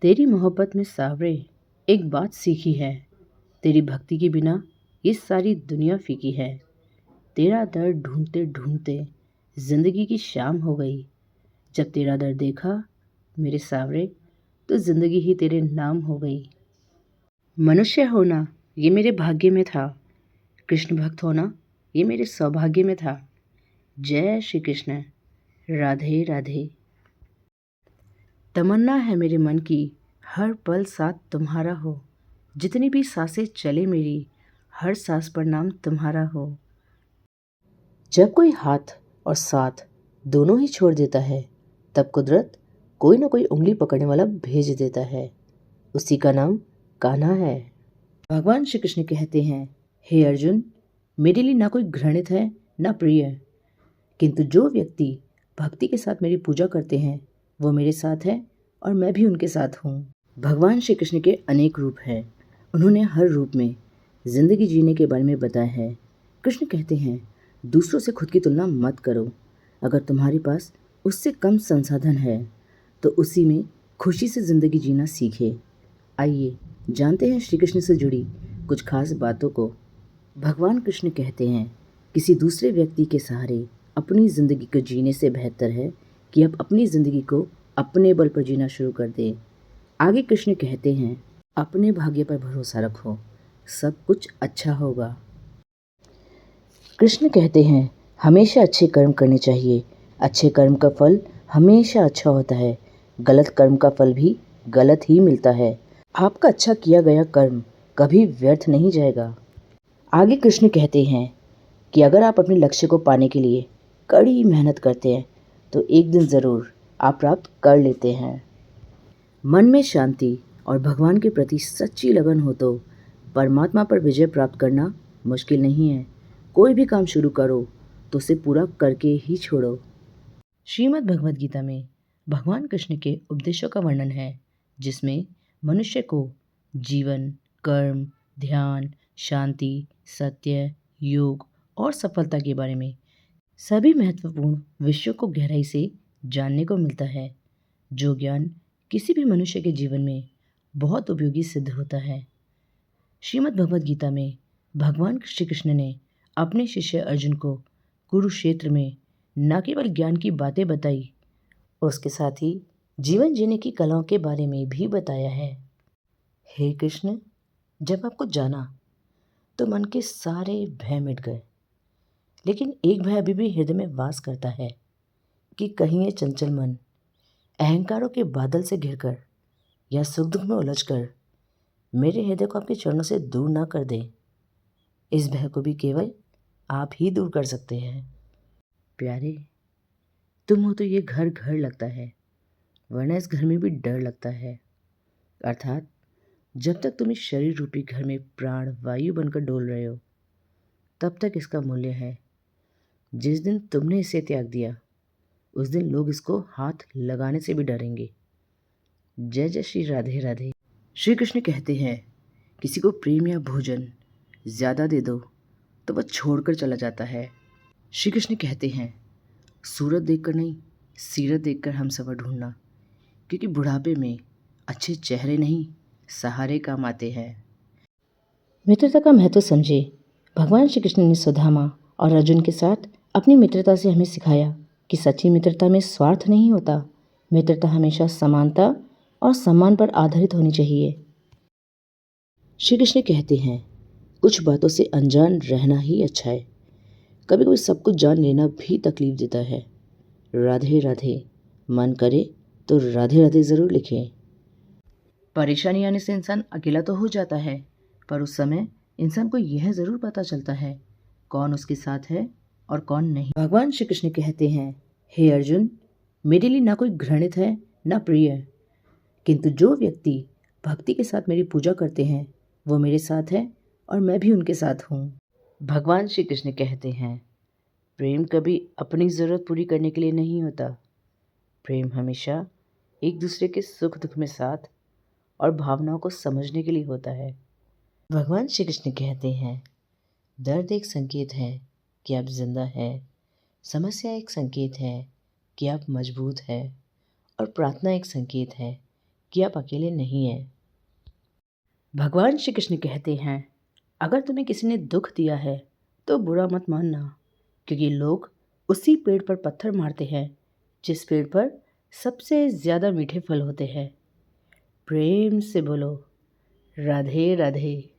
तेरी मोहब्बत में सावरे एक बात सीखी है, तेरी भक्ति के बिना ये सारी दुनिया फीकी है। तेरा दर्द ढूंढते ढूंढते जिंदगी की शाम हो गई। जब तेरा दर्द देखा मेरे सावरे तो जिंदगी ही तेरे नाम हो गई। मनुष्य होना ये मेरे भाग्य में था, कृष्ण भक्त होना ये मेरे सौभाग्य में था। जय श्री कृष्ण, राधे राधे। तमन्ना है मेरे मन की हर पल साथ तुम्हारा हो, जितनी भी सांसें चले मेरी हर सांस पर नाम तुम्हारा हो। जब कोई हाथ और साथ दोनों ही छोड़ देता है तब कुदरत कोई ना कोई उंगली पकड़ने वाला भेज देता है, उसी का नाम कान्हा है। भगवान श्री कृष्ण कहते हैं, हे अर्जुन, मेरे लिए ना कोई घृणित है ना प्रिय, किंतु जो व्यक्ति भक्ति के साथ मेरी पूजा करते हैं वो मेरे साथ है और मैं भी उनके साथ हूँ। भगवान श्री कृष्ण के अनेक रूप हैं, उन्होंने हर रूप में जिंदगी जीने के बारे में बताया है। कृष्ण कहते हैं, दूसरों से खुद की तुलना मत करो। अगर तुम्हारे पास उससे कम संसाधन है तो उसी में खुशी से ज़िंदगी जीना सीखे। आइए जानते हैं श्री कृष्ण से जुड़ी कुछ खास बातों को। भगवान कृष्ण कहते हैं, किसी दूसरे व्यक्ति के सहारे अपनी ज़िंदगी को जीने से बेहतर है कि आप अपनी ज़िंदगी को अपने बल पर जीना शुरू कर दें। आगे कृष्ण कहते हैं, अपने भाग्य पर भरोसा रखो, सब कुछ अच्छा होगा। कृष्ण कहते हैं, हमेशा अच्छे कर्म करने चाहिए, अच्छे कर्म का फल हमेशा अच्छा होता है, गलत कर्म का फल भी गलत ही मिलता है। आपका अच्छा किया गया कर्म कभी व्यर्थ नहीं जाएगा। आगे कृष्ण कहते हैं कि अगर आप अपने लक्ष्य को पाने के लिए कड़ी मेहनत करते हैं तो एक दिन ज़रूर आप प्राप्त कर लेते हैं। मन में शांति और भगवान के प्रति सच्ची लगन हो तो परमात्मा पर विजय प्राप्त करना मुश्किल नहीं है। कोई भी काम शुरू करो तो उसे पूरा करके ही छोड़ो। श्रीमद् भगवद गीता में भगवान कृष्ण के उपदेशों का वर्णन है, जिसमें मनुष्य को जीवन, कर्म, ध्यान, शांति, सत्य, योग और सफलता के बारे में सभी महत्वपूर्ण विषयों को गहराई से जानने को मिलता है, जो ज्ञान किसी भी मनुष्य के जीवन में बहुत उपयोगी सिद्ध होता है। श्रीमद् भगवद गीता में भगवान श्री कृष्ण ने अपने शिष्य अर्जुन को कुरुक्षेत्र में न केवल ज्ञान की बातें बताई, उसके साथ ही जीवन जीने की कलाओं के बारे में भी बताया है। हे कृष्ण, जब आपको जाना तो मन के सारे भय मिट गए, लेकिन एक भय अभी भी हृदय में वास करता है कि कहीं ये चंचल मन अहंकारों के बादल से घिरकर या सुख दुख में उलझकर मेरे हृदय को आपके चरणों से दूर ना कर दे। इस भय को भी केवल आप ही दूर कर सकते हैं। प्यारे, तुम हो तो ये घर घर लगता है, वरना इस घर में भी डर लगता है। अर्थात जब तक तुम इस शरीर रूपी घर में प्राण वायु बनकर डोल रहे हो तब तक इसका मूल्य है। जिस दिन तुमने इसे त्याग दिया उस दिन लोग इसको हाथ लगाने से भी डरेंगे। जय जय श्री राधे राधे। श्री कृष्ण कहते हैं, किसी को प्रेम या भोजन ज़्यादा दे दो तो वह छोड़कर चला जाता है। श्री कृष्ण कहते हैं, सूरत देखकर नहीं सीरत देखकर हम सफर ढूंढना, क्योंकि बुढ़ापे में अच्छे चेहरे नहीं सहारे काम आते हैं। मित्रता का महत्व समझे। भगवान श्री कृष्ण ने सुदामा और अर्जुन के साथ अपनी मित्रता से हमें सिखाया कि सच्ची मित्रता में स्वार्थ नहीं होता। मित्रता हमेशा समानता और सम्मान पर आधारित होनी चाहिए। श्री कृष्ण कहते हैं, कुछ बातों से अनजान रहना ही अच्छा है, कभी कभी सब कुछ जान लेना भी तकलीफ देता है। राधे राधे। मन करे तो राधे राधे ज़रूर लिखें। परेशानी आने से इंसान अकेला तो हो जाता है, पर उस समय इंसान को यह ज़रूर पता चलता है कौन उसके साथ है और कौन नहीं। भगवान श्री कृष्ण कहते हैं, हे अर्जुन, मेरे लिए ना कोई घृणित है ना प्रिय, किंतु जो व्यक्ति भक्ति के साथ मेरी पूजा करते हैं वो मेरे साथ है और मैं भी उनके साथ हूँ। भगवान श्री कृष्ण कहते हैं, प्रेम कभी अपनी ज़रूरत पूरी करने के लिए नहीं होता, प्रेम हमेशा एक दूसरे के सुख दुख में साथ और भावनाओं को समझने के लिए होता है। भगवान श्री कृष्ण कहते हैं, दर्द एक संकेत है कि आप जिंदा हैं, समस्या एक संकेत है कि आप मजबूत हैं और प्रार्थना एक संकेत है कि आप अकेले नहीं हैं। भगवान श्री कृष्ण कहते हैं, अगर तुम्हें किसी ने दुख दिया है तो बुरा मत मानना, क्योंकि लोग उसी पेड़ पर पत्थर मारते हैं जिस पेड़ पर सबसे ज़्यादा मीठे फल होते हैं। प्रेम से बोलो राधे राधे।